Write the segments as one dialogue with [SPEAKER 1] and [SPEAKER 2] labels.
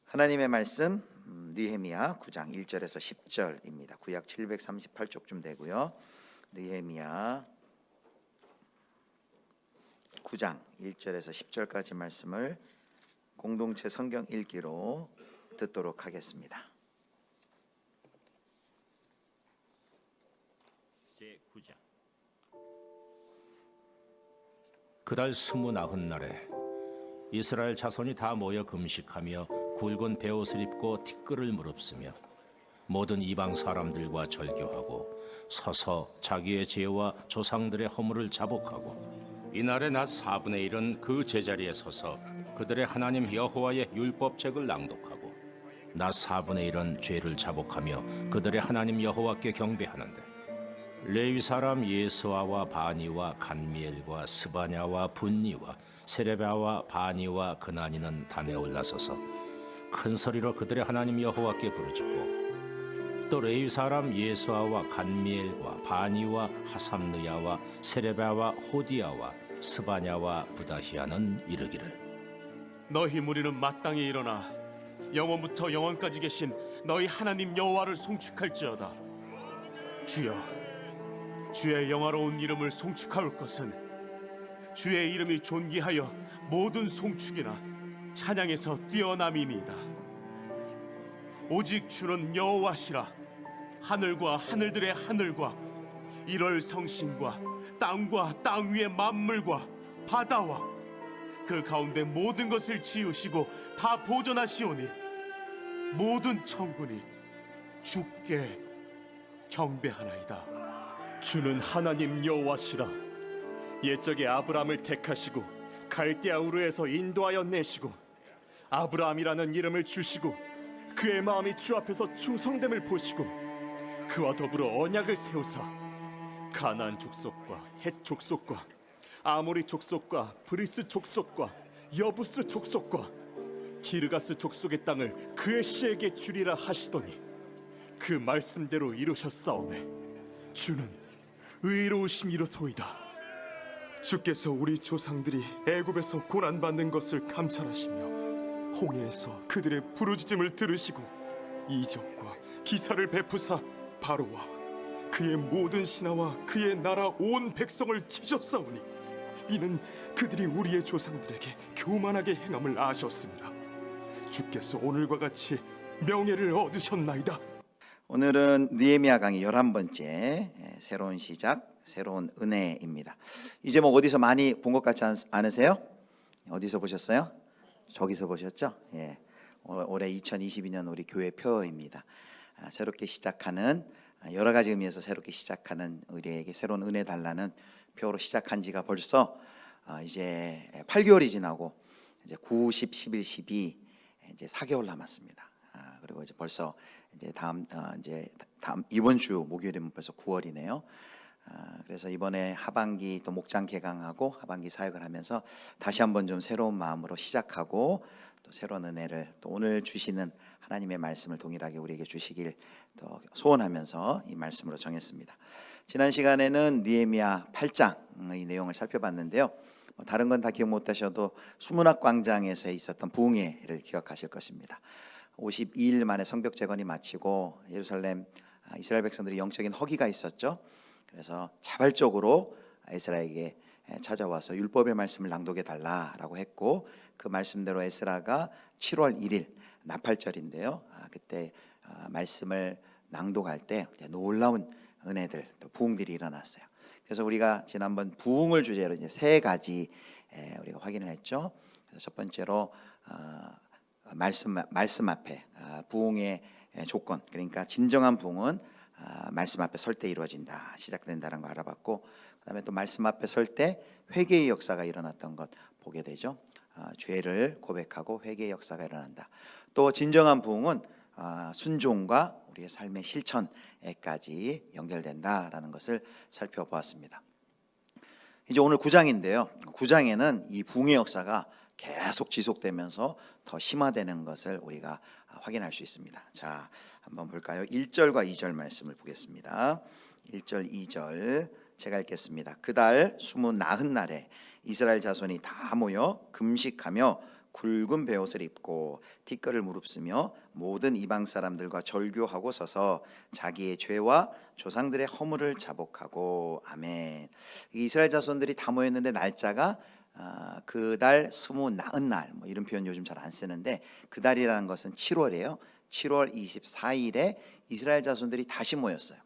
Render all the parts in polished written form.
[SPEAKER 1] 하나님의 말씀 느헤미야 9장 1절에서 10절입니다. 구약 738쪽쯤 되고요. 느헤미야 9장 1절에서 10절까지 말씀을 공동체 성경 읽기로 듣도록 하겠습니다.
[SPEAKER 2] 제9장 그달 29날에 이스라엘 자손이 다 모여 금식하며 굵은 베옷을 입고 티끌을 무릅쓰며 모든 이방 사람들과 절교하고 서서 자기의 죄와 조상들의 허물을 자복하고 이날의 낮 4분의 1은 그 제자리에 서서 그들의 하나님 여호와의 율법책을 낭독하고 낮 4분의 1은 죄를 자복하며 그들의 하나님 여호와께 경배하는데 레위 사람 예스와와 바니와 간미엘과 스바냐와 분니와 세레바와 바니와 그나니는 단에 올라서서 큰 소리로 그들의 하나님 여호와께 부르짖고 또 레위 사람 예스와와 간미엘과 바니와 하삼느야와 세레바와 호디야와 스바냐와 부다히야는 이르기를
[SPEAKER 3] 너희 무리는 마땅히 일어나 영원부터 영원까지 계신 너희 하나님 여호와를 송축할지어다. 주여, 주의 영화로운 이름을 송축하올 것은 주의 이름이 존귀하여 모든 송축이나 찬양에서 뛰어남이니이다. 오직 주는 여호와시라. 하늘과 하늘들의 하늘과 일월 성신과 땅과 땅 위의 만물과 바다와 그 가운데 모든 것을 지으시고 다 보존하시오니 모든 천군이 주께 경배하나이다.
[SPEAKER 4] 주는 하나님 여호와시라. 옛적에 아브라함을 택하시고 갈대아 우르에서 인도하여 내시고 아브라함이라는 이름을 주시고 그의 마음이 주 앞에서 충성됨을 보시고 그와 더불어 언약을 세우사 가나안 족속과 헷 족속과 아모리 족속과 브리스 족속과 여부스 족속과 기르가스 족속의 땅을 그의 씨에게 주리라 하시더니 그 말씀대로 이루셨사오매 주는 의로우심이로소이다. 주께서 우리 조상들이 애굽에서 고난받는 것을 감찰하시며 홍해에서 그들의 부르짖음을 들으시고 이적과 기사를 베푸사 바로와 그의 모든 신하와 그의 나라 온 백성을 치셨사오니 이는 그들이 우리의 조상들에게 교만하게 행함을 아셨습니다. 주께서 오늘과 같이 명예를 얻으셨나이다.
[SPEAKER 1] 오늘은 느헤미야 강의 11번째 새로운 시작, 새로운 은혜입니다. 이 제목 어디서 많이 본 것 같지 않으세요? 어디서 보셨어요? 저기서 보셨죠? 예. 올해 2022년 우리 교회 표입니다. 새롭게 시작하는, 여러 가지 의미에서 새롭게 시작하는, 우리에게 새로운 은혜 달라는 표로 시작한 지가 벌써 이제 8개월이 지나고 이제 9, 10, 11, 12 이제 4개월 남았습니다. 그리고 이제 벌써 이제 다음 이번 주 목요일이면 벌써 9월이네요. 그래서 이번에 하반기 또 목장 개강하고 하반기 사역을 하면서 다시 한번 좀 새로운 마음으로 시작하고 또 새로운 은혜를 또 오늘 주시는 하나님의 말씀을 동일하게 우리에게 주시길 또 소원하면서 이 말씀으로 정했습니다. 지난 시간에는 느헤미야 8장의 내용을 살펴봤는데요. 다른 건 다 기억 못하셔도 수문학 광장에서 있었던 부흥회를 기억하실 것입니다. 52일 만에 성벽 재건이 마치고 예루살렘 이스라엘 백성들이 영적인 허기가 있었죠. 그래서 자발적으로 에스라에게 찾아와서 율법의 말씀을 낭독해 달라라고 했고 그 말씀대로 에스라가 7월 1일 나팔절인데요. 그때 말씀을 낭독할 때 놀라운 은혜들 또 부흥들이 일어났어요. 그래서 우리가 지난번 부흥을 주제로 이제 세 가지 우리가 확인을 했죠. 그래서 첫 번째로 말씀 앞에 부흥의 조건, 그러니까 진정한 부흥은 말씀 앞에 설 때 이루어진다, 시작된다는 거 알아봤고, 그다음에 또 말씀 앞에 설 때 회개의 역사가 일어났던 것 보게 되죠. 죄를 고백하고 회개의 역사가 일어난다. 또 진정한 부흥은 순종과 우리의 삶의 실천에까지 연결된다라는 것을 살펴보았습니다. 이제 오늘 9장인데요. 9장에는 이 부흥의 역사가 계속 지속되면서 더 심화되는 것을 우리가 확인할 수 있습니다. 자, 한번 볼까요? 1절과 2절 말씀을 보겠습니다. 1절, 2절 제가 읽겠습니다. 그달 29날에 이스라엘 자손이 다 모여 금식하며 굵은 베옷을 입고 티끌을 무릅쓰며 모든 이방 사람들과 절교하고 서서 자기의 죄와 조상들의 허물을 자복하고. 아멘. 이스라엘 자손들이 다 모였는데 날짜가 그달 20 뭐 이런 표현 요즘 잘 안 쓰는데, 그 달이라는 것은 7월이에요. 7월 24일에 이스라엘 자손들이 다시 모였어요.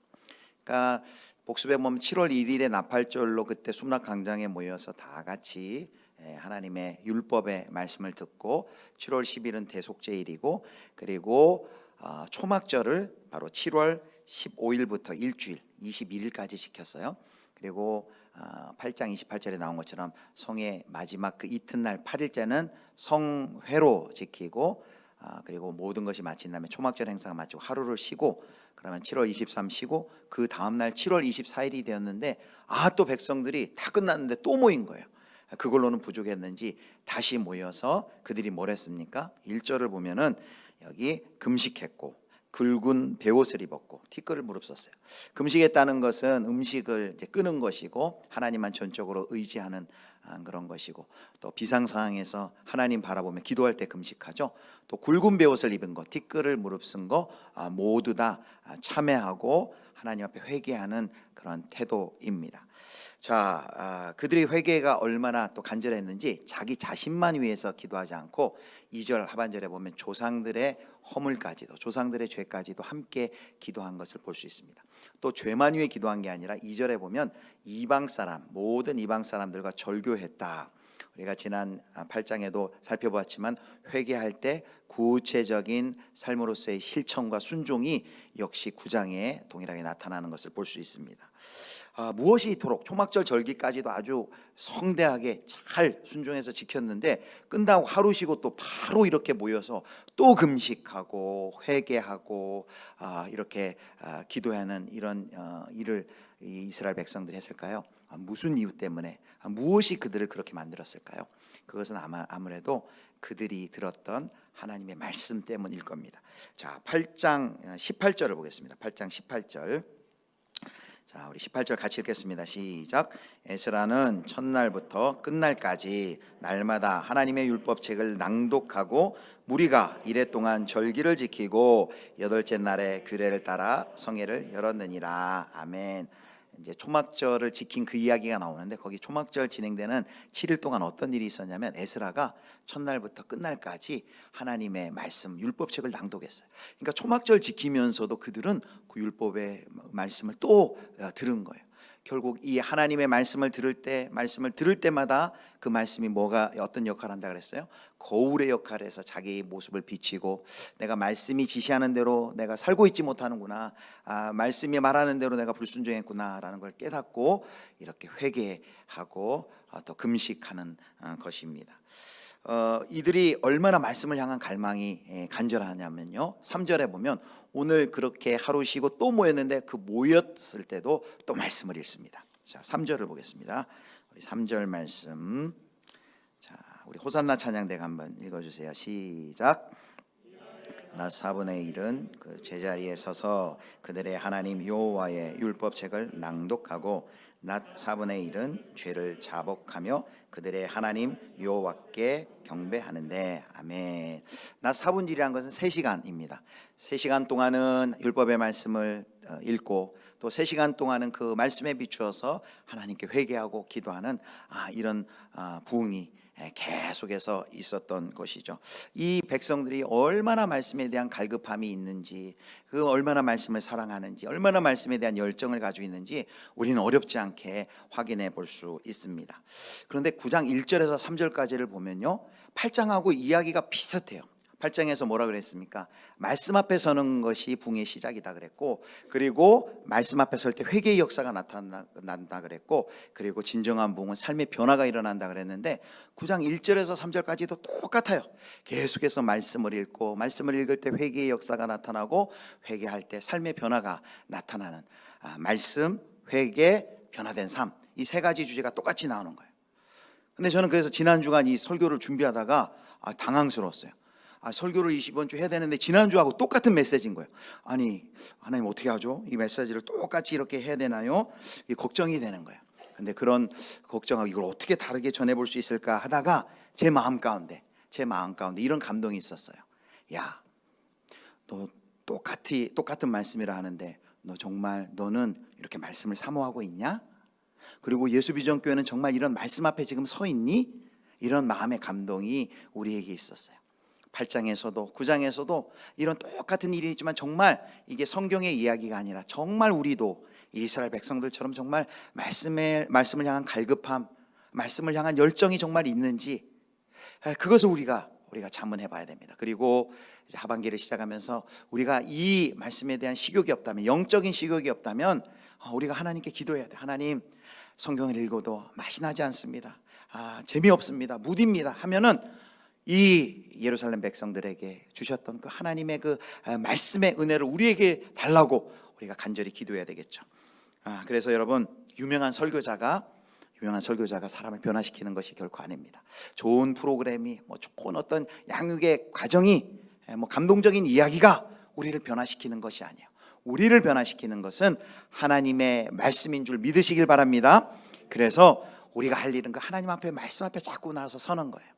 [SPEAKER 1] 그러니까 복습에 보면 7월 1일에 나팔절로 그때 숨락 광장에 모여서 다 같이 하나님의 율법의 말씀을 듣고, 7월 10일은 대속죄일이고, 그리고 초막절을 바로 7월 15일부터 일주일 21일까지 지켰어요. 그리고 8장 28절에 나온 것처럼 성의 마지막 그 이튿날 8일째는 성회로 지키고, 그리고 모든 것이 마친 다음에 초막절 행사가 마치고 하루를 쉬고, 그러면 7월 23 쉬고, 그 다음날 7월 24일이 되었는데 또 백성들이 다 끝났는데 또 모인 거예요. 그걸로는 부족했는지 다시 모여서 그들이 뭘 했습니까? 1절을 보면은 여기 금식했고 굵은 베옷을 입었고 티끌을 무릅썼어요. 금식했다는 것은 음식을 이제 끊은 것이고 하나님만 전적으로 의지하는 그런 것이고, 또 비상 상황에서 하나님 바라보며 기도할 때 금식하죠. 또 굵은 베옷을 입은 것, 티끌을 무릅쓴 거 모두 다 참회하고 하나님 앞에 회개하는 그런 태도입니다. 자, 그들의 회개가 얼마나 또 간절했는지 자기 자신만 위해서 기도하지 않고 2절 하반절에 보면 조상들의 허물까지도, 조상들의 죄까지도 함께 기도한 것을 볼 수 있습니다. 또 죄만 위해 기도한 게 아니라 2절에 보면 이방 사람, 모든 이방 사람들과 절교했다. 우리가 지난 8장에도 살펴보았지만 회개할 때 구체적인 삶으로서의 실천과 순종이 역시 9장에 동일하게 나타나는 것을 볼 수 있습니다. 무엇이 이토록 초막절 절기까지도 아주 성대하게 잘 순종해서 지켰는데 끝나고 하루 쉬고 또 바로 이렇게 모여서 또 금식하고 회개하고 이렇게 기도하는 이런 일을 이스라엘 백성들이 했을까요? 무슨 이유 때문에, 무엇이 그들을 그렇게 만들었을까요? 그것은 아무래도 그들이 들었던 하나님의 말씀 때문일 겁니다. 자, 8장 18절을 보겠습니다. 8장 18절. 자, 우리 18절 같이 읽겠습니다. 시작. 에스라는 첫날부터 끝날까지 날마다 하나님의 율법책을 낭독하고 무리가 이래 동안 절기를 지키고 여덟째 날에 규례를 따라 성회를 열었느니라. 아멘. 이제 초막절을 지킨 그 이야기가 나오는데, 거기 초막절 진행되는 7일 동안 어떤 일이 있었냐면 에스라가 첫날부터 끝날까지 하나님의 말씀 율법책을 낭독했어요. 그러니까 초막절 지키면서도 그들은 그 율법의 말씀을 또 들은 거예요. 결국 이 하나님의 말씀을 들을 때마다 그 말씀이 어떤 역할을 한다 그랬어요? 거울의 역할을 해서 자기의 모습을 비치고, 내가 말씀이 지시하는 대로 내가 살고 있지 못하는구나, 말씀이 말하는 대로 내가 불순종했구나라는 걸 깨닫고 이렇게 회개하고 또 금식하는 것입니다. 이들이 얼마나 말씀을 향한 갈망이 간절하냐면요, 3절에 보면 오늘 그렇게 하루 쉬고 또 모였는데 그 모였을 때도 또 말씀을 읽습니다. 자, 3절을 보겠습니다. 우리 3절 말씀. 자, 우리 호산나 찬양대가 한번 읽어주세요. 시작. 낮 4분의 1은 그 제자리에 서서 그들의 하나님 여호와의 율법책을 낭독하고 낮 4분의 1은 죄를 자복하며 그들의 하나님 여호와께 경배하는데. 아멘. 낮 4분질이라는 것은 3시간입니다. 3시간 동안은 율법의 말씀을 읽고 또 3시간 동안은 그 말씀에 비추어서 하나님께 회개하고 기도하는 이런 부흥이 계속해서 있었던 것이죠. 이 백성들이 얼마나 말씀에 대한 갈급함이 있는지, 그 얼마나 말씀을 사랑하는지, 얼마나 말씀에 대한 열정을 가지고 있는지 우리는 어렵지 않게 확인해 볼 수 있습니다. 그런데 9장 1절에서 3절까지를 보면요, 8장하고 이야기가 비슷해요. 8장에서 뭐라 그랬습니까? 말씀 앞에 서는 것이 붕의 시작이다 그랬고, 그리고 말씀 앞에 설 때 회개의 역사가 나타난다 그랬고, 그리고 진정한 붕은 삶의 변화가 일어난다 그랬는데 9장 1절에서 3절까지도 똑같아요. 계속해서 말씀을 읽고, 말씀을 읽을 때 회개의 역사가 나타나고, 회개할 때 삶의 변화가 나타나는 말씀, 회개, 변화된 삶, 이 3가지 주제가 똑같이 나오는 거예요. 근데 저는 그래서 지난 주간 이 설교를 준비하다가 당황스러웠어요. 설교를 이번 주 해야 되는데 지난주하고 똑같은 메시지인 거예요. 아니, 하나님 어떻게 하죠? 이 메시지를 똑같이 이렇게 해야 되나요? 이 걱정이 되는 거예요. 근데 그런 걱정하고 이걸 어떻게 다르게 전해볼 수 있을까 하다가 제 마음 가운데 제 마음 가운데 이런 감동이 있었어요. 야, 너 똑같은 말씀이라 하는데 너 정말 너는 이렇게 말씀을 사모하고 있냐? 그리고 예수비전교회는 정말 이런 말씀 앞에 지금 서 있니? 이런 마음의 감동이 우리에게 있었어요. 8장에서도 9장에서도 이런 똑같은 일이 있지만 정말 이게 성경의 이야기가 아니라 정말 우리도 이스라엘 백성들처럼 정말 말씀을 향한 갈급함, 말씀을 향한 열정이 정말 있는지 그것을 우리가 자문해 봐야 됩니다. 그리고 이제 하반기를 시작하면서 우리가 이 말씀에 대한 식욕이 없다면, 영적인 식욕이 없다면 우리가 하나님께 기도해야 돼. 하나님, 성경을 읽어도 맛이 나지 않습니다. 재미없습니다. 무디입니다. 하면은 이 예루살렘 백성들에게 주셨던 그 하나님의 그 말씀의 은혜를 우리에게 달라고 우리가 간절히 기도해야 되겠죠. 그래서 여러분, 유명한 설교자가 사람을 변화시키는 것이 결코 아닙니다. 좋은 프로그램이 좋은 어떤 양육의 과정이 감동적인 이야기가 우리를 변화시키는 것이 아니에요. 우리를 변화시키는 것은 하나님의 말씀인 줄 믿으시길 바랍니다. 그래서 우리가 할 일은 그 하나님 앞에, 말씀 앞에 자꾸 나와서 서는 거예요.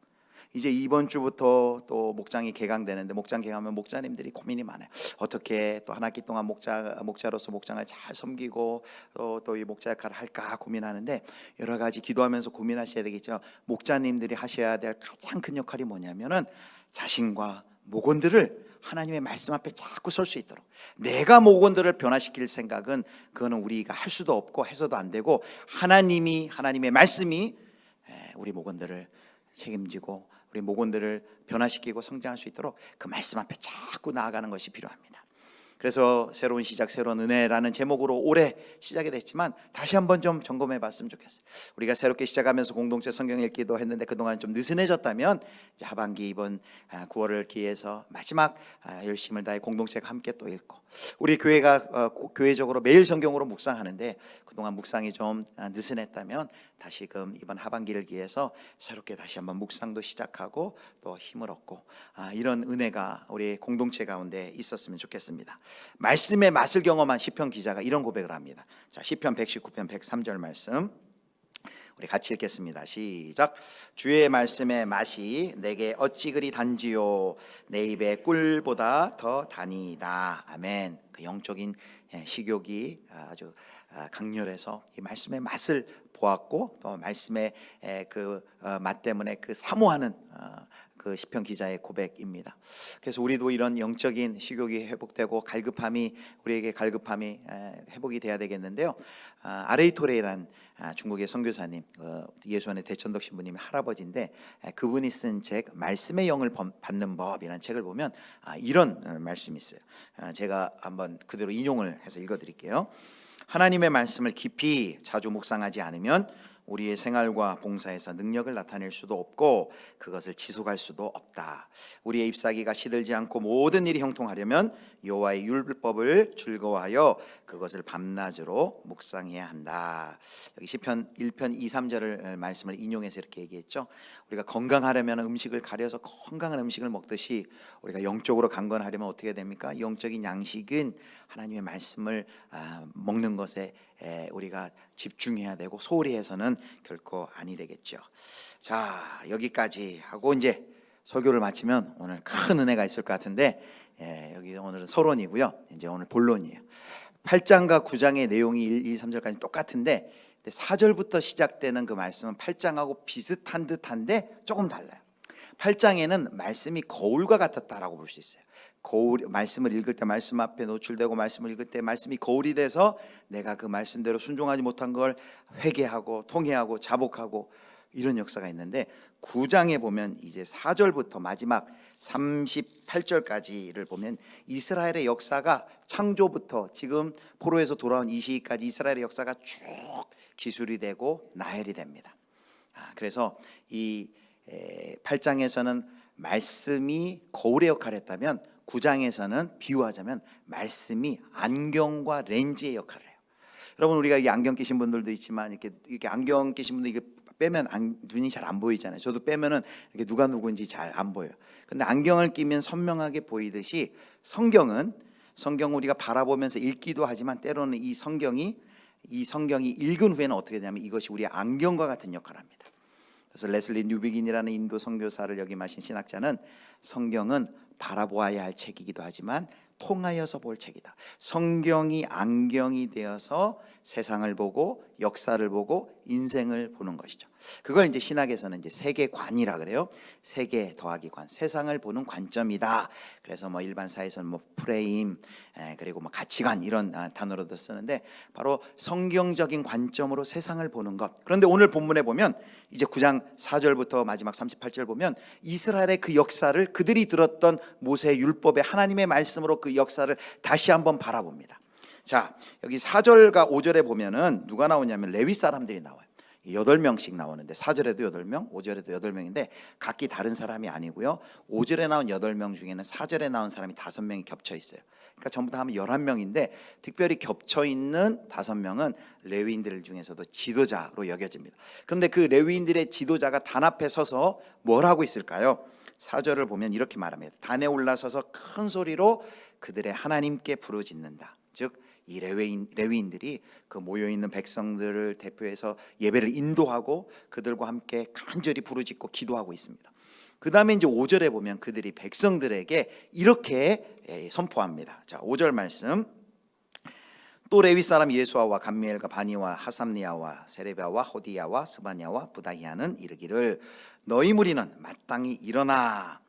[SPEAKER 1] 이제 이번 주부터 또 목장이 개강되는데, 목장 개강하면 목자님들이 고민이 많아요. 어떻게 또 한 학기 동안 목자로서 목장을 잘 섬기고 또 이 목자 역할을 할까 고민하는데, 여러 가지 기도하면서 고민하셔야 되겠죠. 목자님들이 하셔야 될 가장 큰 역할이 뭐냐면은 자신과 목원들을 하나님의 말씀 앞에 자꾸 설 수 있도록, 내가 목원들을 변화시킬 생각은 그거는 우리가 할 수도 없고 해서도 안 되고, 하나님의 말씀이 우리 목원들을 책임지고 우리 목원들을 변화시키고 성장할 수 있도록 그 말씀 앞에 자꾸 나아가는 것이 필요합니다. 그래서 새로운 시작, 새로운 은혜라는 제목으로 올해 시작이 됐지만 다시 한번 좀 점검해 봤으면 좋겠어요. 우리가 새롭게 시작하면서 공동체 성경 읽기도 했는데 그동안 좀 느슨해졌다면 이제 하반기 이번 9월을 기해서 마지막 열심을 다해 공동체가 함께 또 읽고, 우리 교회가 교회적으로 매일 성경으로 묵상하는데 그동안 묵상이 좀 느슨했다면 다시금 이번 하반기를 기해서 새롭게 다시 한번 묵상도 시작하고 또 힘을 얻고 이런 은혜가 우리 공동체 가운데 있었으면 좋겠습니다. 말씀의 맛을 경험한 시편 기자가 이런 고백을 합니다. 자, 시편 119편 103절 말씀 우리 같이 읽겠습니다. 시작. 주의 말씀의 맛이 내게 어찌 그리 단지요, 내 입에 꿀보다 더 다니이다. 아멘. 그 영적인 식욕이 아주 강렬해서 이 말씀의 맛을 보았고, 또 말씀의 그 맛 때문에 그 사모하는 그 시편 기자의 고백입니다. 그래서 우리도 이런 영적인 식욕이 회복되고 우리에게 갈급함이 회복이 돼야 되겠는데요. 아레이토레라는 중국의 선교사님, 예수안의 대천덕 신부님의 할아버지인데, 그분이 쓴 책 말씀의 영을 받는 법이라는 책을 보면 이런 말씀이 있어요. 제가 한번 그대로 인용을 해서 읽어드릴게요. 하나님의 말씀을 깊이 자주 묵상하지 않으면 우리의 생활과 봉사에서 능력을 나타낼 수도 없고 그것을 지속할 수도 없다. 우리의 ip사귀가 시들지 않고 모든 일이 형통하려면 여호와의 율법을 즐거워하여 그것을 밤낮으로 묵상해야 한다. 여기 시편 1편 2, 3절을 말씀을 인용해서 이렇게 얘기했죠. 우리가 건강하려면 음식을 가려서 건강한 음식을 먹듯이 우리가 영적으로 강건하려면 어떻게 됩니까? 영적인 양식은 하나님의 말씀을 먹는 것에 우리가 집중해야 되고 소홀히 해서는 결코 아니 되겠죠. 자, 여기까지 하고 이제 설교를 마치면 오늘 큰 은혜가 있을 것 같은데, 여기 오늘은 서론이고요. 이제 오늘 본론이에요. 8장과 9장의 내용이 1, 2, 3절까지 똑같은데 4절부터 시작되는 그 말씀은 8장하고 비슷한 듯한데 조금 달라요. 8장에는 말씀이 거울과 같았다라고 볼 수 있어요. 말씀을 읽을 때 말씀 앞에 노출되고, 말씀을 읽을 때 말씀이 거울이 돼서 내가 그 말씀대로 순종하지 못한 걸 회개하고 통회하고 자복하고 이런 역사가 있는데, 9장에 보면 이제 4절부터 마지막 38절까지를 보면 이스라엘의 역사가 창조부터 지금 포로에서 돌아온 이 시기까지 이스라엘의 역사가 쭉 기술이 되고 나열이 됩니다. 그래서 이 8장에서는 말씀이 거울의 역할을 했다면 9장에서는 비유하자면 말씀이 안경과 렌즈의 역할을 해요. 여러분, 우리가 이 안경 끼신 분들도 있지만 이렇게 안경 끼신 분들 이게 빼면 눈이 잘 안 보이잖아요. 저도 빼면은 이렇게 누가 누구인지 잘 안 보여요. 근데 안경을 끼면 선명하게 보이듯이 성경은 우리가 바라보면서 읽기도 하지만 때로는 이 성경이 읽은 후에는 어떻게 되냐면 이것이 우리의 안경과 같은 역할을 합니다. 그래서 레슬리 뉴비긴이라는 인도 선교사를 역임하신 신학자는 성경은 바라보아야 할 책이기도 하지만 통하여서 볼 책이다. 성경이 안경이 되어서 세상을 보고 역사를 보고 인생을 보는 것이죠. 그걸 이제 신학에서는 이제 세계관이라 그래요. 세계 더하기 관, 세상을 보는 관점이다. 그래서 뭐 일반 사회에서는 뭐 프레임, 그리고 뭐 가치관 이런 단어로도 쓰는데 바로 성경적인 관점으로 세상을 보는 것. 그런데 오늘 본문에 보면 이제 9장 4절부터 마지막 38절 보면 이스라엘의 그 역사를 그들이 들었던 모세 율법의 하나님의 말씀으로 그 역사를 다시 한번 바라봅니다. 자, 여기 4절과 5절에 보면은 누가 나오냐면 레위 사람들이 나와요. 8명씩 나오는데 4절에도 8명, 5절에도 8명인데 각기 다른 사람이 아니고요. 5절에 나온 8명 중에는 4절에 나온 사람이 5명이 겹쳐 있어요. 그러니까 전부 다 하면 11명인데 특별히 겹쳐 있는 5명은 레위인들 중에서도 지도자로 여겨집니다. 그런데 그 레위인들의 지도자가 단 앞에 서서 뭘 하고 있을까요? 4절을 보면 이렇게 말합니다. 단에 올라서서 큰 소리로 그들의 하나님께 부르짖는다. 즉 이 레위인들이 그 모여있는 백성들을 대표해서 예배를 인도하고 그들과 함께 간절히 부르짖고 기도하고 있습니다. 그 다음에 이제 5절에 보면 그들이 백성들에게 이렇게 선포합니다. 자, 5절 말씀. 또 레위 사람 예수아와 감미엘과 바니와 하삼니아와 세레비아와 호디야와 스바냐와 부다히아는 이르기를 너희 무리는 마땅히 일어나.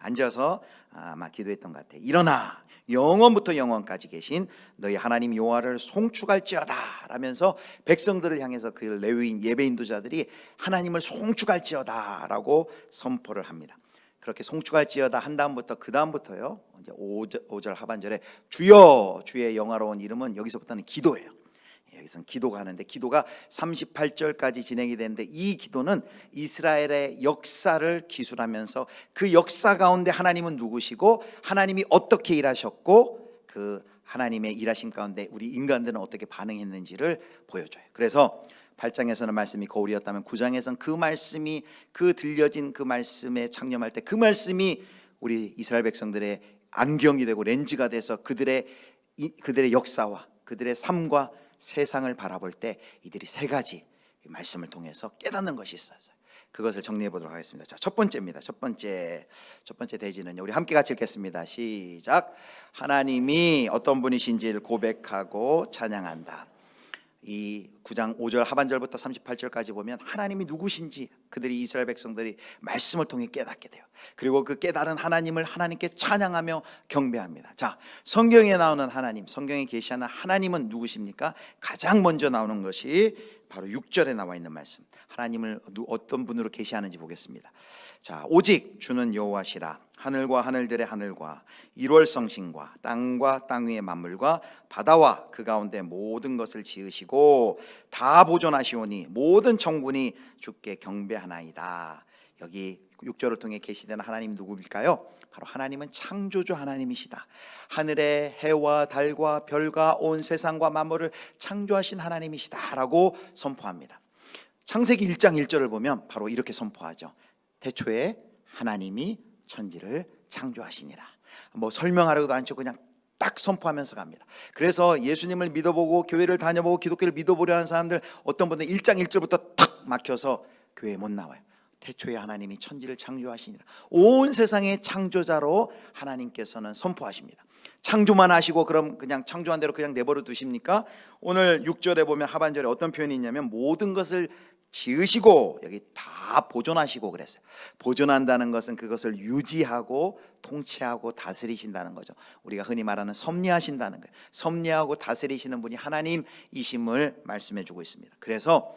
[SPEAKER 1] 앉아서 아마 기도했던 것 같아요. 일어나 영원부터 영원까지 계신 너희 하나님 여호와를 송축할지어다 라면서 백성들을 향해서 그 레위인 예배 인도자들이 하나님을 송축할지어다 라고 선포를 합니다. 그렇게 송축할지어다 한 다음부터 그 다음부터요 이제 5절 하반절에 주여 주의 영화로운 이름은 여기서부터는 기도예요. 여기서는 기도가 하는데 기도가 38절까지 진행이 되는데 이 기도는 이스라엘의 역사를 기술하면서 그 역사 가운데 하나님은 누구시고 하나님이 어떻게 일하셨고 그 하나님의 일하심 가운데 우리 인간들은 어떻게 반응했는지를 보여줘요. 그래서 8장에서는 말씀이 거울이었다면 9장에서는 그 말씀이 그 들려진 그 말씀에 창념할 때 그 말씀이 우리 이스라엘 백성들의 안경이 되고 렌즈가 돼서 그들의 역사와 그들의 삶과 세상을 바라볼 때 이들이 세 가지 말씀을 통해서 깨닫는 것이 있었어요. 그것을 정리해 보도록 하겠습니다. 자, 첫 번째입니다. 첫 번째 대지는요. 우리 함께 같이 읽겠습니다. 시작. 하나님이 어떤 분이신지를 고백하고 찬양한다. 이 9장 5절 하반절부터 38절까지 보면 하나님이 누구신지 그들이 이스라엘 백성들이 말씀을 통해 깨닫게 돼요. 그리고 그 깨달은 하나님을 하나님께 찬양하며 경배합니다. 자, 성경에 나오는 하나님, 성경에 계시하는 하나님은 누구십니까? 가장 먼저 나오는 것이 바로 6절에 나와 있는 말씀. 하나님을 어떤 분으로 계시하는지 보겠습니다. 자, 오직 주는 여호와시라. 하늘과 하늘들의 하늘과 1월 성신과 땅과 땅 위의 만물과 바다와 그 가운데 모든 것을 지으시고 다 보존하시오니 모든 천군이 주께 경배하나이다. 여기 6절을 통해 계시되는 하나님 누구일까요? 바로 하나님은 창조주 하나님이시다. 하늘의 해와 달과 별과 온 세상과 만물을 창조하신 하나님이시다라고 선포합니다. 창세기 1장 1절을 보면 바로 이렇게 선포하죠. 태초에 하나님이 천지를 창조하시니라. 뭐 설명하려고도 않죠. 그냥 딱 선포하면서 갑니다. 그래서 예수님을 믿어보고 교회를 다녀보고 기독교를 믿어보려 하는 사람들 어떤 분들은 1장 1절부터 탁 막혀서 교회에 못 나와요. 태초에 하나님이 천지를 창조하시니라. 온 세상의 창조자로 하나님께서는 선포하십니다. 창조만 하시고 그럼 그냥 창조한 대로 그냥 내버려 두십니까? 오늘 6절에 보면 하반절에 어떤 표현이 있냐면 모든 것을 지으시고 여기 다 보존하시고 그랬어요. 보존한다는 것은 그것을 유지하고 통치하고 다스리신다는 거죠. 우리가 흔히 말하는 섭리하신다는 거예요. 섭리하고 다스리시는 분이 하나님이심을 말씀해 주고 있습니다. 그래서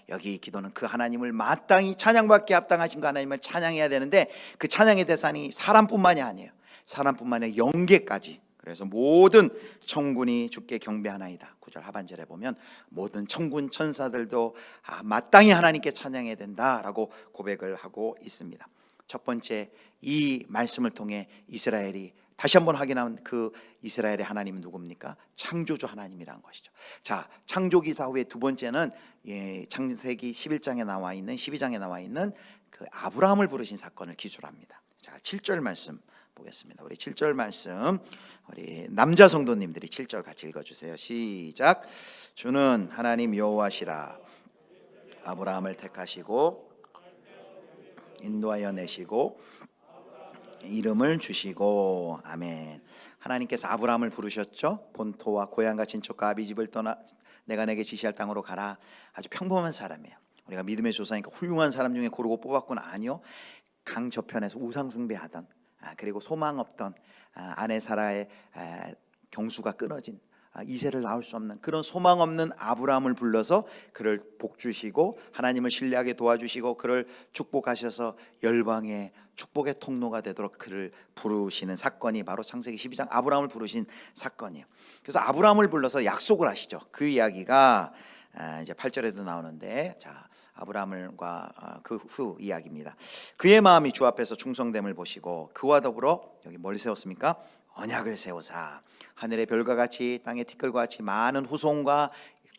[SPEAKER 1] 여기 기도는 그 하나님을 마땅히 찬양받기에 합당하신 그 하나님을 찬양해야 되는데 그 찬양의 대상이 사람뿐만이 아니에요. 사람뿐만 아니라 영계까지. 그래서 모든 천군이 주께 경배하나이다. 9절 하반절에 보면 모든 천군 천사들도 마땅히 하나님께 찬양해야 된다라고 고백을 하고 있습니다. 첫 번째, 이 말씀을 통해 이스라엘이 다시 한번 확인한 그 이스라엘의 하나님은 누굽니까? 창조주 하나님이라는 것이죠. 자, 창조기사 후에 두 번째는 창세기 11장에 나와 있는 12장에 나와 있는 그 아브라함을 부르신 사건을 기술합니다. 자, 7절 말씀 보겠습니다. 우리 7절 말씀 우리 남자 성도님들이 7절 같이 읽어주세요. 시작. 주는 하나님 여호와시라. 아브라함을 택하시고 인도하여 내시고 이름을 주시고. 아멘. 하나님께서 아브라함을 부르셨죠. 본토와 고향과 친척과 아비집을 떠나 내가 내게 지시할 땅으로 가라. 아주 평범한 사람이에요. 우리가 믿음의 조상이니까 훌륭한 사람 중에 고르고 뽑았구나. 아니요. 강 저편에서 우상 숭배하던, 그리고 소망 없던, 아내 사라의 경수가 끊어진, 이세를 낳을 수 없는 그런 소망 없는 아브라함을 불러서 그를 복 주시고 하나님을 신뢰하게 도와주시고 그를 축복하셔서 열방의 축복의 통로가 되도록 그를 부르시는 사건이 바로 창세기 12장 아브라함을 부르신 사건이에요. 그래서 아브라함을 불러서 약속을 하시죠. 그 이야기가 이제 8절에도 나오는데, 자, 아브라함과 그 후 이야기입니다. 그의 마음이 주 앞에서 충성됨을 보시고 그와 더불어 여기 뭘 세웠습니까? 언약을 세우사 하늘의 별과 같이 땅의 티끌과 같이 많은 후손과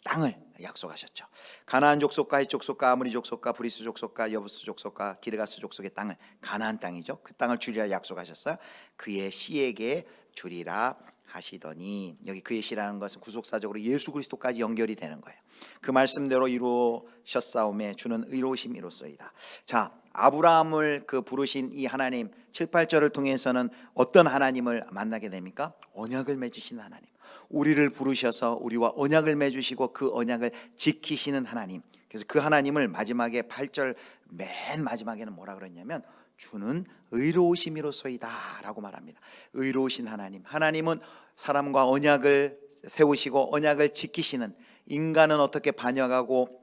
[SPEAKER 1] 땅을 약속하셨죠. 가나안 족속과 헷 족속과 아모리 족속과 브리스 족속과 여부스 족속과 기르가스 족속의 땅을, 가나안 땅이죠. 그 땅을 주리라 약속하셨어요. 그의 씨에게 주리라 하시더니, 여기 그의 씨라는 것은 구속사적으로 예수 그리스도까지 연결이 되는 거예요. 그 말씀대로 이루셨사오매 주는 의로우심이로소이다. 자, 아브라함을 그 부르신 이 하나님 7, 8절을 통해서는 어떤 하나님을 만나게 됩니까? 언약을 맺으신 하나님, 우리를 부르셔서 우리와 언약을 맺으시고 그 언약을 지키시는 하나님. 그래서 그 하나님을 마지막에 8절 맨 마지막에는 뭐라 그랬냐면 주는 의로우심이로소이다 라고 말합니다. 의로우신 하나님, 하나님은 사람과 언약을 세우시고 언약을 지키시는, 인간은 어떻게 반역하고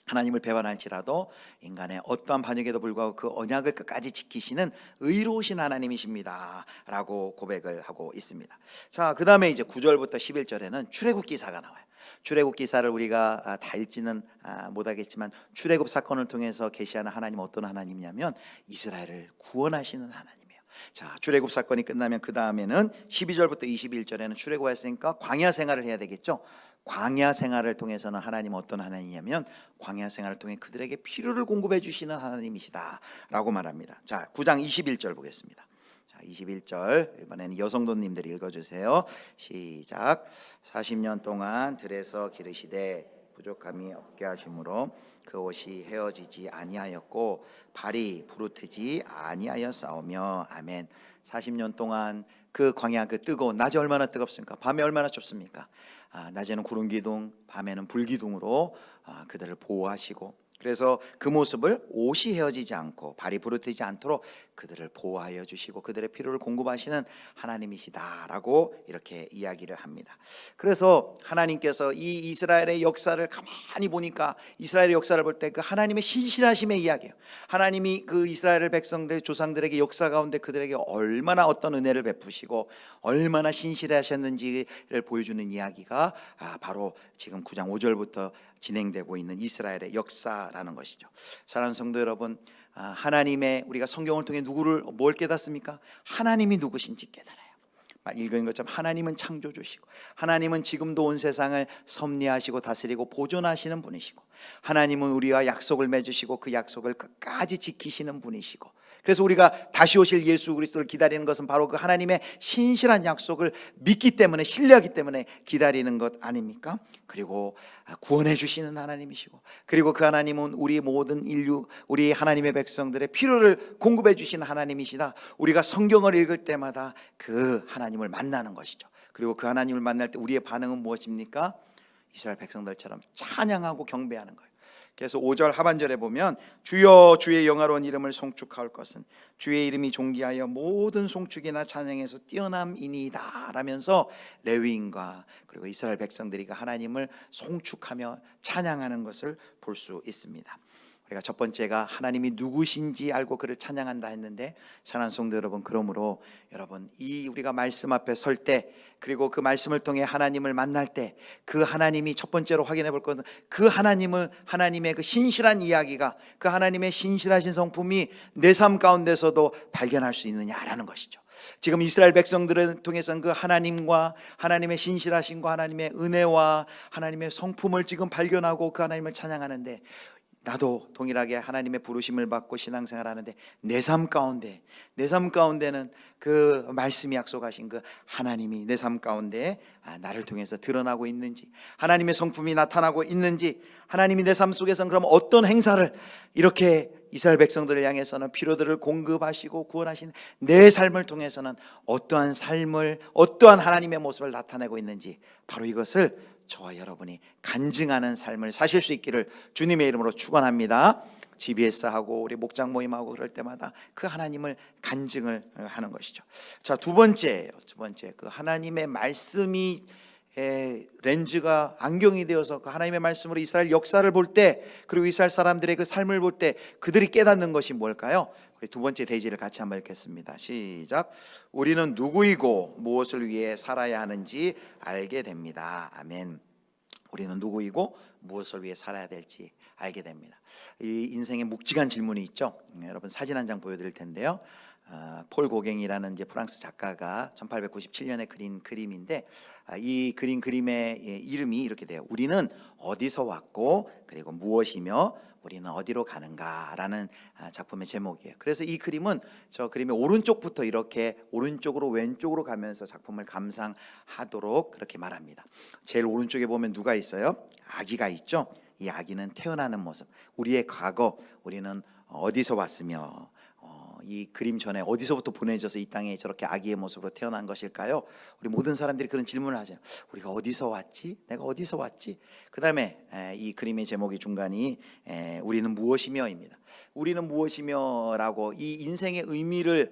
[SPEAKER 1] 하나님을 배반할지라도 인간의 어떠한 반역에도 불구하고 그 언약을 끝까지 지키시는 의로우신 하나님이십니다 라고 고백을 하고 있습니다. 자, 그 다음에 이제 9절부터 11절에는 출애굽 기사가 나와요. 출애굽 기사를 우리가 다 읽지는 못하겠지만 출애굽 사건을 통해서 계시하는 하나님 어떤 하나님이냐면 이스라엘을 구원하시는 하나님이에요. 자, 출애굽 사건이 끝나면 그 다음에는 12절부터 21절에는 출애굽했으니까 광야 생활을 해야 되겠죠. 광야 생활을 통해서는 하나님 어떤 하나님이냐면 광야 생활을 통해 그들에게 필요를 공급해 주시는 하나님이시다 라고 말합니다. 자, 9장 21절 보겠습니다. 자, 21절 이번에는 여성도님들이 읽어주세요. 시작. 40년 동안 들에서 기르시되 부족함이 없게 하심으로 그 옷이 헤어지지 아니하였고 발이 부르트지 아니하였사오며. 아멘. 40년 동안 그 광야, 그 뜨거운 낮이 얼마나 뜨겁습니까? 밤에 얼마나 춥습니까? 낮에는 구름 기둥, 밤에는 불 기둥으로 그들을 보호하시고, 그래서 그 모습을 옷이 헤어지지 않고 발이 부르트지 않도록 그들을 보호하여 주시고 그들의 필요를 공급하시는 하나님이시다라고 이렇게 이야기를 합니다. 그래서 하나님께서 이 이스라엘의 역사를 가만히 보니까 이스라엘의 역사를 볼 때 그 하나님의 신실하심의 이야기예요. 하나님이 그 이스라엘 백성들 조상들에게 역사 가운데 그들에게 얼마나 어떤 은혜를 베푸시고 얼마나 신실하셨는지를 보여주는 이야기가 바로 지금 9장 5절부터 진행되고 있는 이스라엘의 역사라는 것이죠. 사랑하는 성도 여러분, 하나님의, 우리가 성경을 통해 누구를 뭘 깨닫습니까? 하나님이 누구신지 깨달아요. 읽은 것처럼 하나님은 창조주시고 하나님은 지금도 온 세상을 섭리하시고 다스리고 보존하시는 분이시고 하나님은 우리와 약속을 맺으시고 그 약속을 끝까지 지키시는 분이시고, 그래서 우리가 다시 오실 예수 그리스도를 기다리는 것은 바로 그 하나님의 신실한 약속을 믿기 때문에, 신뢰하기 때문에 기다리는 것 아닙니까? 그리고 구원해 주시는 하나님이시고, 그리고 그 하나님은 우리 모든 인류, 우리 하나님의 백성들의 필요를 공급해 주시는 하나님이시다. 우리가 성경을 읽을 때마다 그 하나님을 만나는 것이죠. 그리고 그 하나님을 만날 때 우리의 반응은 무엇입니까? 이스라엘 백성들처럼 찬양하고 경배하는 거예요. 그래서 5절 하반절에 보면 주여 주의 영화로운 이름을 송축할 것은 주의 이름이 존귀하여 모든 송축이나 찬양에서 뛰어남이니이다 라면서 레위인과 그리고 이스라엘 백성들이 하나님을 송축하며 찬양하는 것을 볼 수 있습니다. 우리가 첫 번째가 하나님이 누구신지 알고 그를 찬양한다 했는데, 사랑하는 성도 여러분, 그러므로 여러분 이 우리가 말씀 앞에 설 때, 그리고 그 말씀을 통해 하나님을 만날 때 그 하나님이 첫 번째로 확인해 볼 것은 그 하나님의 그 신실한 이야기가, 그 하나님의 신실하신 성품이 내 삶 가운데서도 발견할 수 있느냐라는 것이죠. 지금 이스라엘 백성들을 통해서는 그 하나님과 하나님의 신실하심과 하나님의 은혜와 하나님의 성품을 지금 발견하고 그 하나님을 찬양하는데, 나도 동일하게 하나님의 부르심을 받고 신앙생활하는데 내 삶 가운데는 그 말씀이 약속하신 그 하나님이 내 삶 가운데 나를 통해서 드러나고 있는지, 하나님의 성품이 나타나고 있는지, 하나님이 내 삶 속에서는 그럼 어떤 행사를 이렇게 이스라엘 백성들을 향해서는 필요들을 공급하시고 구원하신 내 삶을 통해서는 어떠한 삶을, 어떠한 하나님의 모습을 나타내고 있는지 바로 이것을 저와 여러분이 간증하는 삶을 사실 수 있기를 주님의 이름으로 축원합니다. GBS하고 우리 목장 모임하고 그럴 때마다 그 하나님을 간증을 하는 것이죠. 자, 두 번째 그 하나님의 말씀이 렌즈가 안경이 되어서 그 하나님의 말씀으로 이스라엘 역사를 볼 때, 그리고 이스라엘 사람들의 그 삶을 볼 때 그들이 깨닫는 것이 뭘까요? 우리 두 번째 대지를 같이 한번 읽겠습니다. 시작. 우리는 누구이고 무엇을 위해 살아야 하는지 알게 됩니다. 아멘. 우리는 누구이고 무엇을 위해 살아야 될지 알게 됩니다. 이 인생의 묵직한 질문이 있죠. 여러분 사진 한 장 보여드릴 텐데요. 폴 고갱이라는 이제 프랑스 작가가 1897년에 그린 그림인데, 이 그린 그림의 이름이 이렇게 돼요. 우리는 어디서 왔고 그리고 무엇이며 우리는 어디로 가는가라는 작품의 제목이에요. 그래서 이 그림은 저 그림의 오른쪽부터 이렇게 오른쪽으로 왼쪽으로 가면서 작품을 감상하도록 그렇게 말합니다. 제일 오른쪽에 보면 누가 있어요? 아기가 있죠. 이 아기는 태어나는 모습, 우리의 과거, 우리는 어디서 왔으며 이 그림 전에 어디서부터 보내져서 이 땅에 저렇게 아기의 모습으로 태어난 것일까요? 우리 모든 사람들이 그런 질문을 하죠. 우리가 어디서 왔지? 내가 어디서 왔지? 그 다음에 이 그림의 제목이 중간이 우리는 무엇이며입니다. 우리는 무엇이며라고 이 인생의 의미를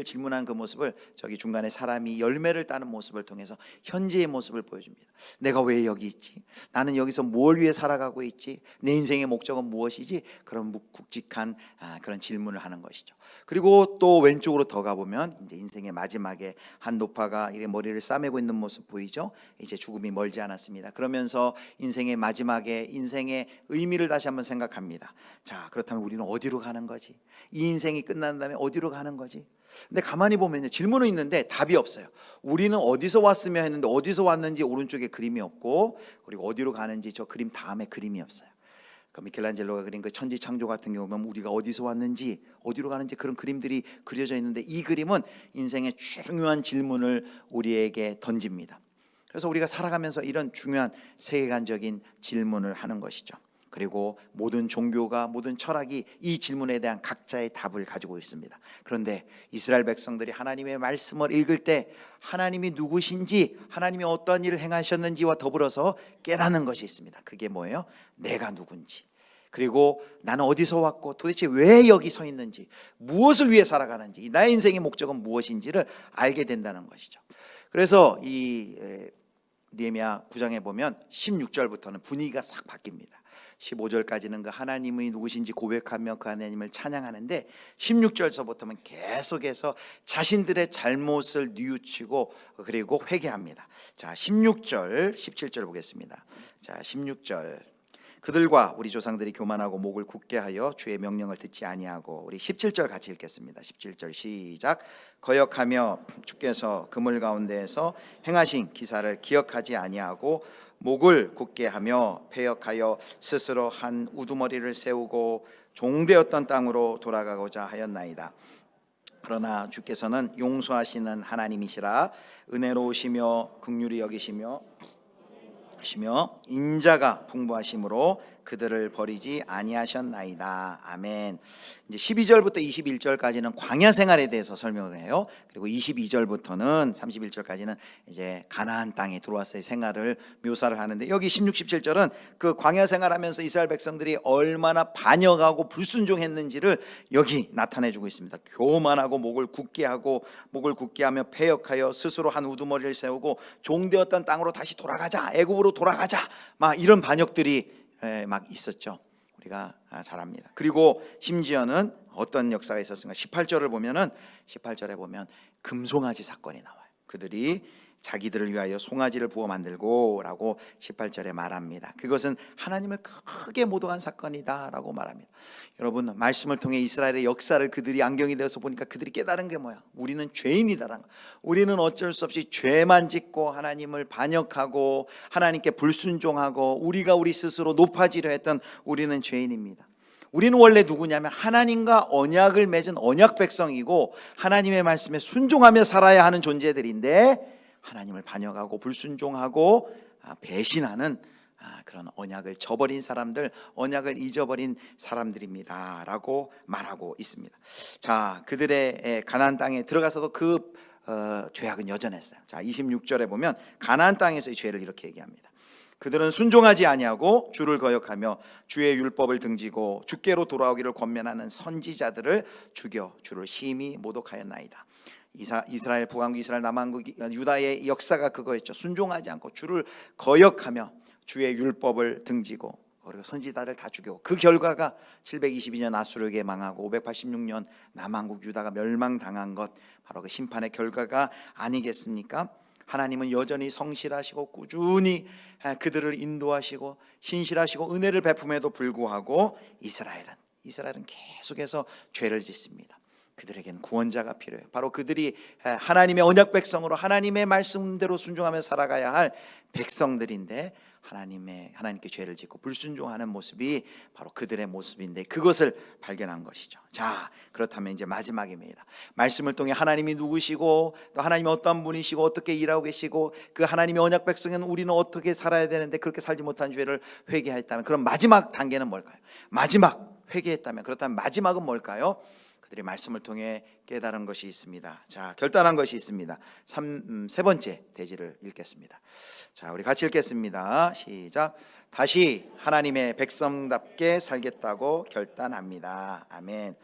[SPEAKER 1] 질문한 그 모습을 저기 중간에 사람이 열매를 따는 모습을 통해서 현재의 모습을 보여줍니다. 내가 왜 여기 있지? 나는 여기서 뭘 위해 살아가고 있지? 내 인생의 목적은 무엇이지? 그런 묵직한 그런 질문을 하는 것이죠. 그리고 또 왼쪽으로 더 가보면 이제 인생의 마지막에 한 노파가 이렇게 머리를 싸매고 있는 모습 보이죠? 이제 죽음이 멀지 않았습니다. 그러면서 인생의 마지막에 인생의 의미를 다시 한번 생각합니다. 자, 그렇다면 우리는 어디로 가는 거지? 이 인생이 끝난 다음에 어디로 가는 거지? 근데 가만히 보면 질문은 있는데 답이 없어요. 우리는 어디서 왔으며 했는데 어디서 왔는지 오른쪽에 그림이 없고, 그리고 어디로 가는지 저 그림 다음에 그림이 없어요. 그 미켈란젤로가 그린 그 천지창조 같은 경우 보면 우리가 어디서 왔는지 어디로 가는지 그런 그림들이 그려져 있는데, 이 그림은 인생의 중요한 질문을 우리에게 던집니다. 그래서 우리가 살아가면서 이런 중요한 세계관적인 질문을 하는 것이죠. 그리고 모든 종교가, 모든 철학이 이 질문에 대한 각자의 답을 가지고 있습니다. 그런데 이스라엘 백성들이 하나님의 말씀을 읽을 때 하나님이 누구신지, 하나님이 어떠한 일을 행하셨는지와 더불어서 깨닫는 것이 있습니다. 그게 뭐예요? 내가 누군지, 그리고 나는 어디서 왔고 도대체 왜 여기 서 있는지, 무엇을 위해 살아가는지, 나의 인생의 목적은 무엇인지를 알게 된다는 것이죠. 그래서 이 느헤미야 9장에 보면 16절부터는 분위기가 싹 바뀝니다. 15절까지는 그 하나님이 누구신지 고백하며 그 하나님을 찬양하는데, 16절서부터는 계속해서 자신들의 잘못을 뉘우치고 그리고 회개합니다. 자, 16절, 17절 보겠습니다. 자, 16절. 그들과 우리 조상들이 교만하고 목을 굳게 하여 주의 명령을 듣지 아니하고, 우리 17절 같이 읽겠습니다. 17절 시작. 거역하며 주께서 그물 가운데에서 행하신 기사를 기억하지 아니하고 목을 굳게 하며 패역하여 스스로 한 우두머리를 세우고 종되었던 땅으로 돌아가고자 하였나이다. 그러나 주께서는 용서하시는 하나님이시라 은혜로우시며 긍휼히 여기시며 인자가 풍부하심으로 그들을 버리지 아니하셨나이다. 아멘. 이제 12절부터 21절까지는 광야 생활에 대해서 설명을 해요. 그리고 22절부터는 31절까지는 이제 가나안 땅에 들어와서의 생활을 묘사를 하는데, 여기 16, 17절은 그 광야 생활하면서 이스라엘 백성들이 얼마나 반역하고 불순종했는지를 여기 나타내주고 있습니다. 교만하고 목을 굳게 하며 패역하여 스스로 한 우두머리를 세우고 종되었던 땅으로 다시 돌아가자, 애굽으로 돌아가자, 막 이런 반역들이 막 있었죠. 우리가 잘 압니다. 그리고 심지어는 어떤 역사가 있었는가? 18절을 보면은 18절에 보면 금송아지 사건이 나와요. 그들이 자기들을 위하여 송아지를 부어 만들고라고 18절에 말합니다. 그것은 하나님을 크게 모독한 사건이다라고 말합니다. 여러분, 말씀을 통해 이스라엘의 역사를 그들이 안경이 되어서 보니까 그들이 깨달은 게 뭐야? 우리는 죄인이다라는 거. 우리는 어쩔 수 없이 죄만 짓고 하나님을 반역하고 하나님께 불순종하고 우리가 우리 스스로 높아지려 했던 우리는 죄인입니다. 우리는 원래 누구냐면 하나님과 언약을 맺은 언약 백성이고 하나님의 말씀에 순종하며 살아야 하는 존재들인데, 하나님을 반역하고 불순종하고 배신하는 그런 언약을 저버린 사람들, 언약을 잊어버린 사람들입니다라고 말하고 있습니다. 자, 그들의 가나안 땅에 들어가서도 그 죄악은 여전했어요. 자, 26절에 보면 가나안 땅에서의 죄를 이렇게 얘기합니다. 그들은 순종하지 아니하고 주를 거역하며 주의 율법을 등지고 주께로 돌아오기를 권면하는 선지자들을 죽여 주를 심히 모독하였나이다. 이스라엘 북왕국, 이스라엘 남왕국, 유다의 역사가 그거였죠. 순종하지 않고 주를 거역하며 주의 율법을 등지고 그리고 선지자를 다 죽이고, 그 결과가 722년 아수르에게 망하고 586년 남왕국 유다가 멸망당한 것, 바로 그 심판의 결과가 아니겠습니까? 하나님은 여전히 성실하시고 꾸준히 그들을 인도하시고 신실하시고 은혜를 베품에도 불구하고 이스라엘은 계속해서 죄를 짓습니다. 그들에겐 구원자가 필요해요. 바로 그들이 하나님의 언약 백성으로 하나님의 말씀대로 순종하며 살아가야 할 백성들인데, 하나님께 죄를 짓고 불순종하는 모습이 바로 그들의 모습인데, 그것을 발견한 것이죠. 자, 그렇다면 이제 마지막입니다. 말씀을 통해 하나님이 누구시고 또 하나님이 어떤 분이시고 어떻게 일하고 계시고 그 하나님의 언약 백성에는 우리는 어떻게 살아야 되는데 그렇게 살지 못한 죄를 회개했다면, 그럼 마지막 단계는 뭘까요? 마지막 회개했다면, 그렇다면 마지막은 뭘까요? 그들이 말씀을 통해 깨달은 것이 있습니다. 자, 결단한 것이 있습니다. 세 번째 대지를 읽겠습니다. 자, 우리 같이 읽겠습니다. 시작. 다시 하나님의 백성답게 살겠다고 결단합니다. 아멘.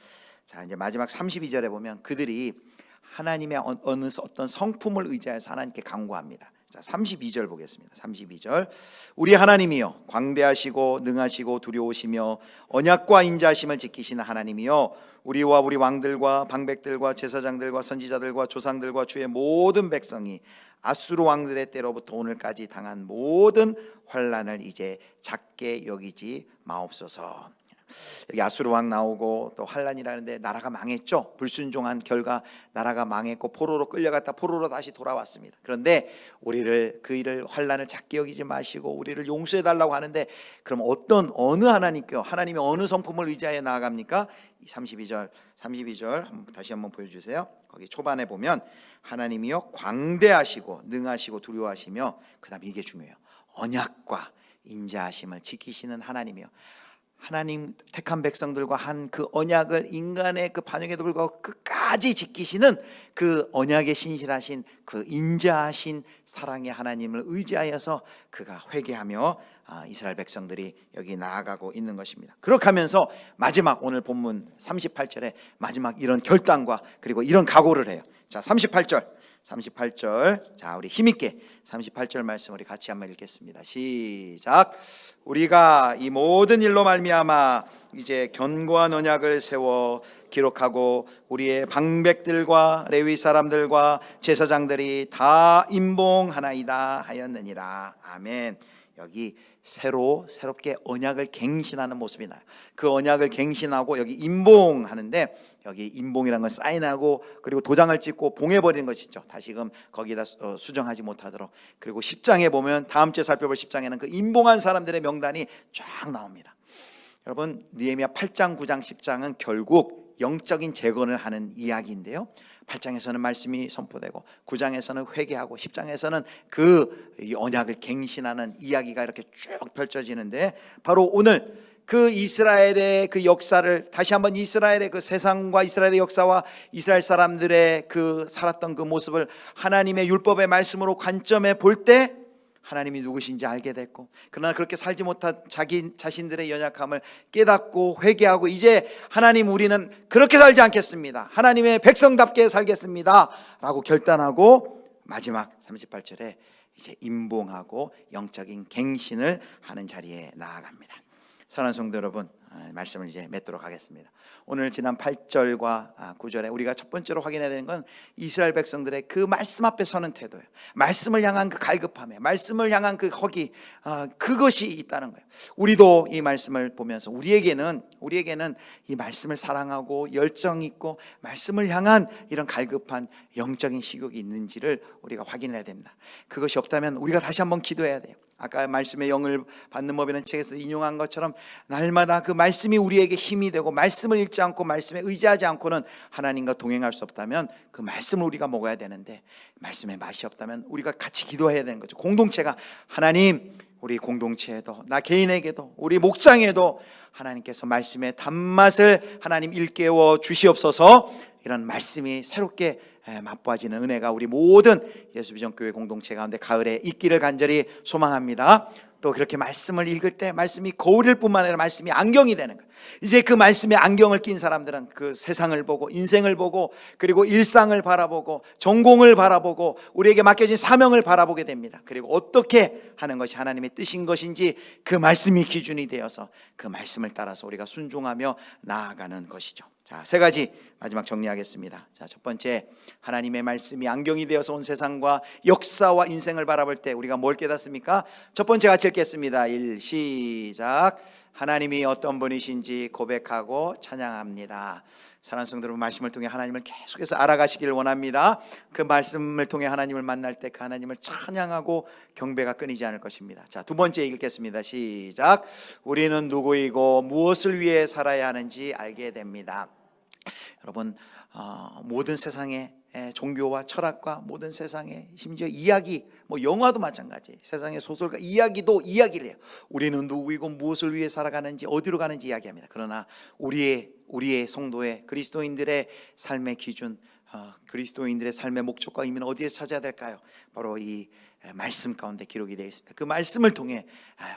[SPEAKER 1] 자, 이제 마지막 32절에 보면 그들이 하나님의 어떤 성품을 의지해서 하나님께 간구합니다. 자, 32절 보겠습니다. 32절. 우리 하나님이여, 광대하시고 능하시고 두려우시며 언약과 인자하심을 지키시는 하나님이여, 우리와 우리 왕들과 방백들과 제사장들과 선지자들과 조상들과 주의 모든 백성이 아수르 왕들의 때로부터 오늘까지 당한 모든 환난을 이제 작게 여기지 마옵소서. 여기 아수르 왕 나오고 또 환난이라는데 나라가 망했죠. 불순종한 결과 나라가 망했고 포로로 끌려갔다 포로로 다시 돌아왔습니다. 그런데 그 일을 환난을 작게 여기지 마시고 우리를 용서해 달라고 하는데, 그럼 어느 하나님께요? 하나님의 어느 성품을 의지하여 나아갑니까? 32절 다시 한번 보여주세요. 거기 초반에 보면 하나님이여 광대하시고 능하시고 두려워하시며, 그 다음에 이게 중요해요. 언약과 인자하심을 지키시는 하나님이요. 하나님 택한 백성들과 한 그 언약을 인간의 그 반역에도 불구하고 끝까지 지키시는 그 언약에 신실하신 그 인자하신 사랑의 하나님을 의지하여서 그가 회개하며 이스라엘 백성들이 여기 나아가고 있는 것입니다. 그렇게 하면서 마지막 오늘 본문 38절에 마지막 이런 결단과 그리고 이런 각오를 해요. 자, 38절. 자, 우리 힘있게 38절 말씀 우리 같이 한번 읽겠습니다. 시작. 우리가 이 모든 일로 말미암아 이제 견고한 언약을 세워 기록하고 우리의 방백들과 레위 사람들과 제사장들이 다 임봉하나이다 하였느니라. 아멘. 여기 새롭게 언약을 갱신하는 모습이 나요. 그 언약을 갱신하고 여기 임봉하는데, 여기 임봉이라는 건 사인하고 그리고 도장을 찍고 봉해버리는 것이죠. 다시금 거기다 수정하지 못하도록. 그리고 10장에 보면 다음 주에 살펴볼 10장에는 그 임봉한 사람들의 명단이 쫙 나옵니다. 여러분, 느헤미야 8장, 9장, 10장은 결국 영적인 재건을 하는 이야기인데요. 8장에서는 말씀이 선포되고 9장에서는 회개하고 10장에서는 그 언약을 갱신하는 이야기가 이렇게 쭉 펼쳐지는데, 바로 오늘 그 이스라엘의 그 역사를 다시 한번 이스라엘의 그 세상과 이스라엘의 역사와 이스라엘 사람들의 그 살았던 그 모습을 하나님의 율법의 말씀으로 관점에 볼 때 하나님이 누구신지 알게 됐고, 그러나 그렇게 살지 못한 자기 자신들의 연약함을 깨닫고 회개하고, 이제 하나님 우리는 그렇게 살지 않겠습니다, 하나님의 백성답게 살겠습니다 라고 결단하고 마지막 38절에 이제 임봉하고 영적인 갱신을 하는 자리에 나아갑니다. 사랑하는 성도 여러분, 말씀을 이제 맺도록 하겠습니다. 오늘 지난 8절과 9절에 우리가 첫 번째로 확인해야 되는 건 이스라엘 백성들의 그 말씀 앞에 서는 태도예요. 말씀을 향한 그 갈급함에, 말씀을 향한 그 허기, 그것이 있다는 거예요. 우리도 이 말씀을 보면서 우리에게는 이 말씀을 사랑하고 열정 있고 말씀을 향한 이런 갈급한 영적인 식욕이 있는지를 우리가 확인해야 됩니다. 그것이 없다면 우리가 다시 한번 기도해야 돼요. 아까 말씀의 영을 받는 법이라는 책에서 인용한 것처럼 날마다 그 말씀이 우리에게 힘이 되고, 말씀을 읽지 않고 말씀에 의지하지 않고는 하나님과 동행할 수 없다면 그 말씀을 우리가 먹어야 되는데, 말씀에 맛이 없다면 우리가 같이 기도해야 되는 거죠. 공동체가 하나님, 우리 공동체에도, 나 개인에게도, 우리 목장에도 하나님께서 말씀의 단맛을 하나님 일깨워 주시옵소서. 이런 말씀이 새롭게 맛보아지는 은혜가 우리 모든 예수비전교회 공동체 가운데 가을에 있기를 간절히 소망합니다. 또 그렇게 말씀을 읽을 때 말씀이 거울일 뿐만 아니라 말씀이 안경이 되는 거예요. 이제 그 말씀에 안경을 낀 사람들은 그 세상을 보고 인생을 보고 그리고 일상을 바라보고 전공을 바라보고 우리에게 맡겨진 사명을 바라보게 됩니다. 그리고 어떻게 하는 것이 하나님의 뜻인 것인지 그 말씀이 기준이 되어서 그 말씀을 따라서 우리가 순종하며 나아가는 것이죠. 자, 세 가지 마지막 정리하겠습니다. 자, 첫 번째, 하나님의 말씀이 안경이 되어서 온 세상과 역사와 인생을 바라볼 때 우리가 뭘 깨닫습니까? 첫 번째 같이 읽겠습니다. 1, 시작. 하나님이 어떤 분이신지 고백하고 찬양합니다. 사랑하는 성도 여러분, 말씀을 통해 하나님을 계속해서 알아가시기를 원합니다. 그 말씀을 통해 하나님을 만날 때 그 하나님을 찬양하고 경배가 끊이지 않을 것입니다. 자, 두 번째 읽겠습니다. 시작. 우리는 누구이고 무엇을 위해 살아야 하는지 알게 됩니다. 여러분, 모든 세상의 종교와 철학과 모든 세상의 심지어 이야기, 영화도 마찬가지, 세상의 소설과 이야기도 이야기를 해요. 우리는 누구이고 무엇을 위해 살아가는지, 어디로 가는지 이야기합니다. 그러나 우리의 성도의 그리스도인들의 삶의 기준, 그리스도인들의 삶의 목적과 의미는 어디에서 찾아야 될까요? 바로 이 말씀 가운데 기록이 되어 있습니다. 그 말씀을 통해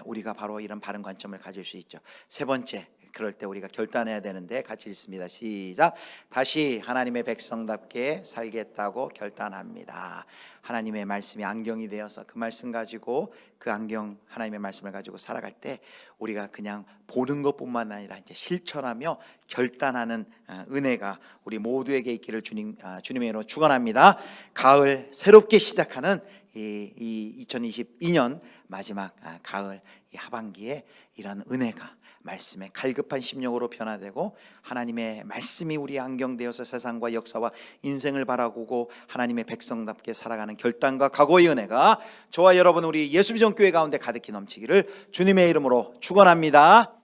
[SPEAKER 1] 우리가 바로 이런 바른 관점을 가질 수 있죠. 세 번째, 그럴 때 우리가 결단해야 되는데 같이 읽습니다. 시작. 다시 하나님의 백성답게 살겠다고 결단합니다. 하나님의 말씀이 안경이 되어서 그 말씀 가지고, 그 안경 하나님의 말씀을 가지고 살아갈 때 우리가 그냥 보는 것뿐만 아니라 이제 실천하며 결단하는 은혜가 우리 모두에게 있기를 주님의 이름으로 축원합니다. 가을 새롭게 시작하는 이 2022년 마지막 가을 이 하반기에 이런 은혜가 말씀의 갈급한 심령으로 변화되고 하나님의 말씀이 우리의 안경되어서 세상과 역사와 인생을 바라보고 하나님의 백성답게 살아가는 결단과 각오의 은혜가 저와 여러분 우리 예수비전교회 가운데 가득히 넘치기를 주님의 이름으로 축원합니다.